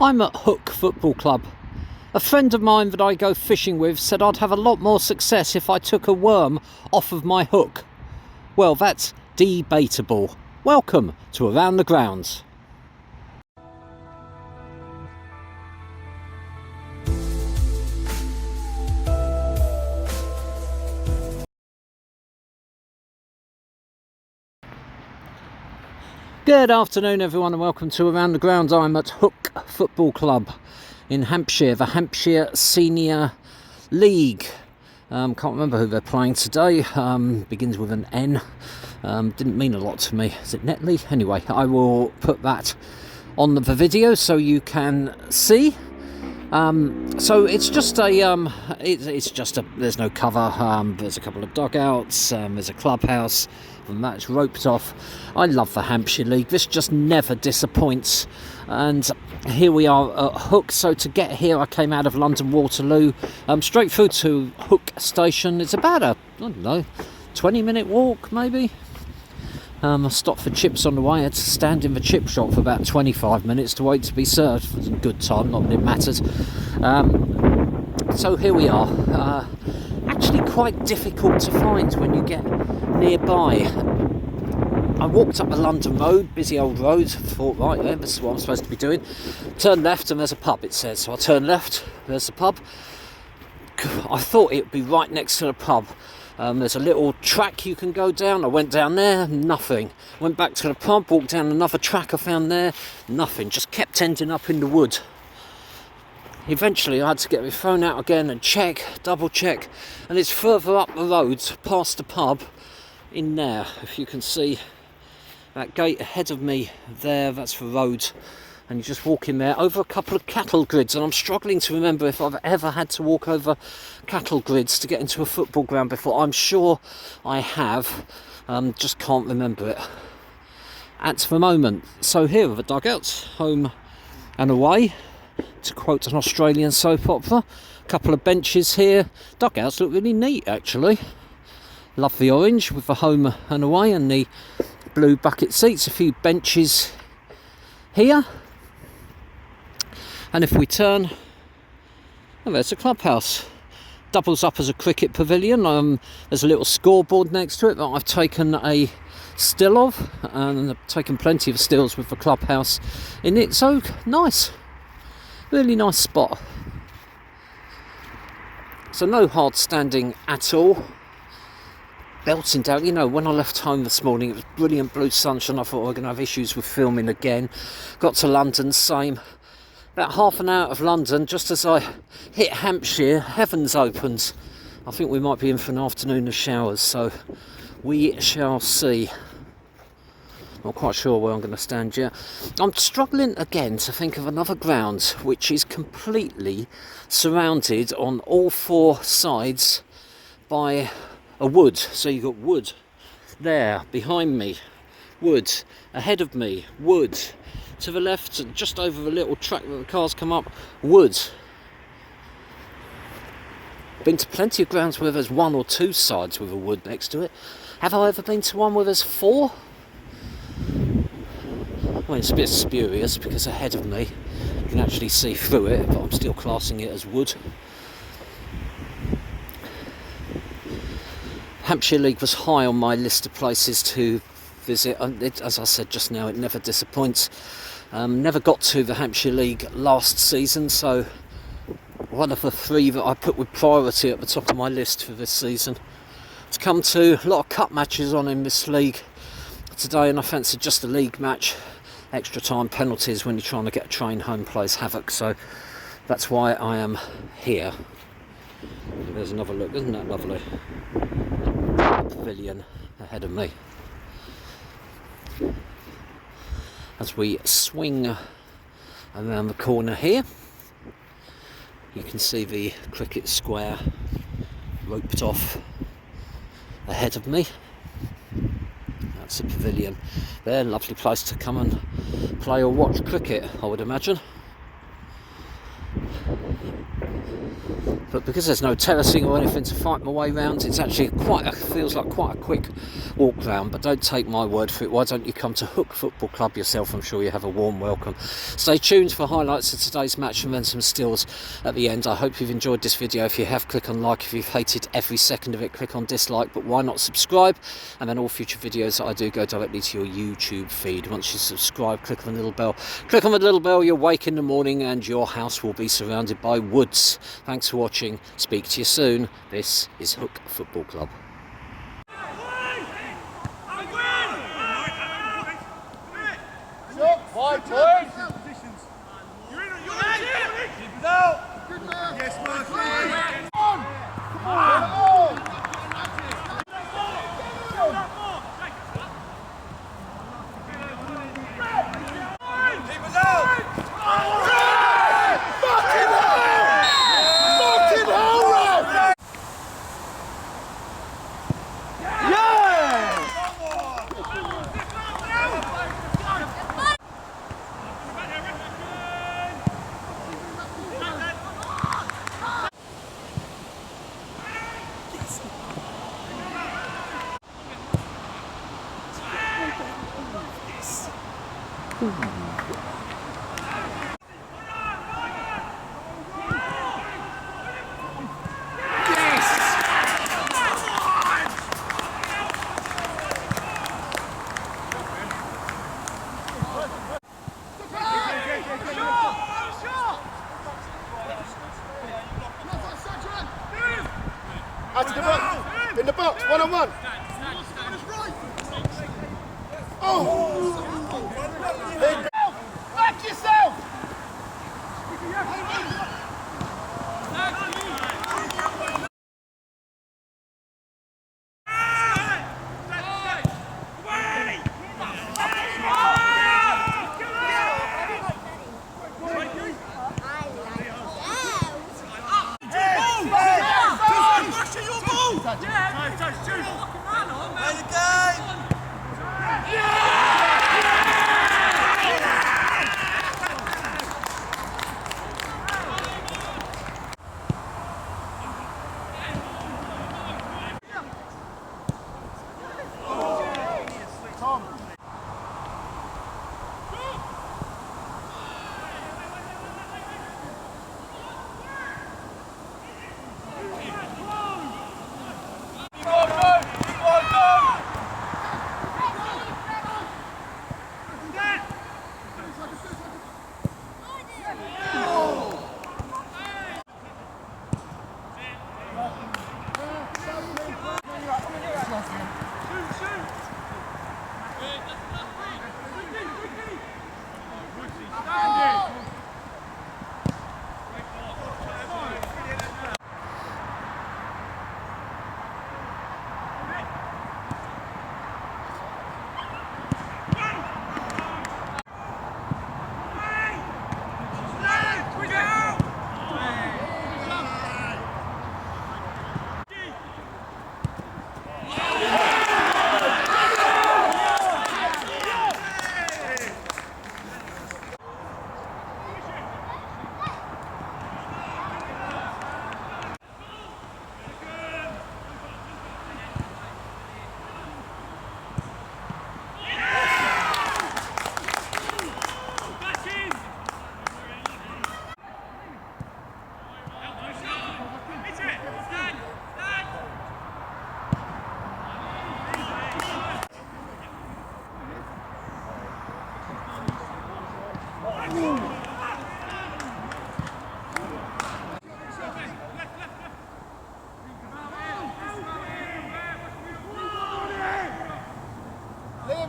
I'm at Hook Football Club. A friend of mine that I go fishing with said I'd have a lot more success if I took a worm off of my hook. Well, that's debatable. Welcome to Around the Grounds. Good afternoon everyone and welcome to Around the Grounds. I'm at Hook Football Club in Hampshire, the Hampshire Senior League. Can't remember who they're playing today. Begins with an N. Didn't mean a lot to me. Is it Netlfey? Anyway, I will put that on the video so you can see. So it's just a there's no cover. There's a couple of dugouts. There's a clubhouse, and that's roped off. I love the Hampshire League. This just never disappoints. And here we are at Hook. So to get here, I came out of London Waterloo, straight through to Hook Station. It's about a 20-minute walk maybe. I stopped for chips on the way. I had to stand in the chip shop for about 25 minutes to wait to be served. It was a good time, not that it matters. So here we are. Actually quite difficult to find when you get nearby. I walked up the London Road, busy old road. Thought, right, yeah, this is what I'm supposed to be doing. Turn left and there's a pub, it says. So I turn left, there's the pub. I thought it would be right next to the pub. There's a little track you can go down. I went down there, nothing. Went back to the pub, walked down another track I found there, nothing. Just kept ending up in the wood. Eventually I had to get my phone out again and check, double check, and it's further up the road past the pub in there. If you can see that gate ahead of me there, that's the road. And you just walk in there over a couple of cattle grids, and I'm struggling to remember if I've ever had to walk over cattle grids to get into a football ground before. I'm sure I have, just can't remember it at the moment. So here are the dugouts, home and away, to quote an Australian soap opera. A couple of benches here. Dugouts look really neat actually. Love the orange with the home and away and the blue bucket seats. A few benches here. And if we turn, oh, there's a clubhouse. Doubles up as a cricket pavilion. There's a little scoreboard next to it that I've taken a still of, and I've taken plenty of stills with the clubhouse in it. So nice, really nice spot. So no hard standing at all. Belting down, you know, when I left home this morning it was brilliant blue sunshine. I thought we're going to have issues with filming again. Got to London, same. About half an hour of London, just as I hit Hampshire, heavens opened. I think we might be in for an afternoon of showers, so we shall see. Not quite sure where I'm going to stand yet. I'm struggling again to think of another ground which is completely surrounded on all four sides by a wood. So you've got wood there behind me, wood ahead of me, wood to the left, just over the little track that the cars come up, wood. Been to plenty of grounds where there's one or two sides with a wood next to it. Have I ever been to one where there's four? Well, it's a bit spurious because ahead of me you can actually see through it, but I'm still classing it as wood. Hampshire League was high on my list of places to visit. As I said just now, it never disappoints. Never got to the Hampshire League last season, so one of the three that I put with priority at the top of my list for this season. To come to a lot of cup matches on in this league today, and I fancied just a league match. Extra time penalties when you're trying to get a train home plays havoc, so that's why I am here. There's another look, isn't that lovely? Pavilion ahead of me. As we swing around the corner here, you can see the cricket square roped off ahead of me. That's the pavilion there. Lovely place to come and play or watch cricket, I would imagine. but because there's no terracing or anything to fight my way round, it's actually feels like quite a quick walk round. But don't take my word for it, why don't you come to Hook Football Club yourself? I'm sure you have a warm welcome. Stay tuned for highlights of today's match and then some stills at the end. I hope you've enjoyed this video. If you have, click on like. If you've hated every second of it, click on dislike, but why not subscribe? And then all future videos that I do go directly to your YouTube feed. Once you subscribe, click on the little bell. Click on the little bell, you'll wake in the morning and your house will be surrounded by woods. Thanks for watching. Speak to you soon. This is Hook Football Club. Wide, boys! Yes, Mark. Come on! Keep us out! Fucking hell! Fucking hell! Yeah! Out to the box, in the box, one on one. Oh! Back yourself!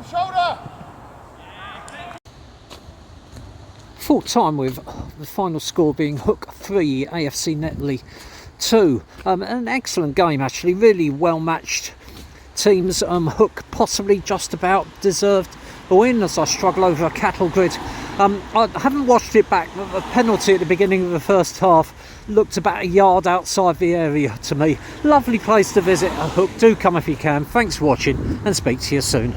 Shoulder! Full time with the final score being Hook 3, AFC Netlfey 2. An excellent game actually, really well matched teams. Hook possibly just about deserved a win as I struggle over a cattle grid. I haven't watched it back, but the penalty at the beginning of the first half looked about a yard outside the area to me. Lovely place to visit, Hook. Do come if you can. Thanks for watching and speak to you soon.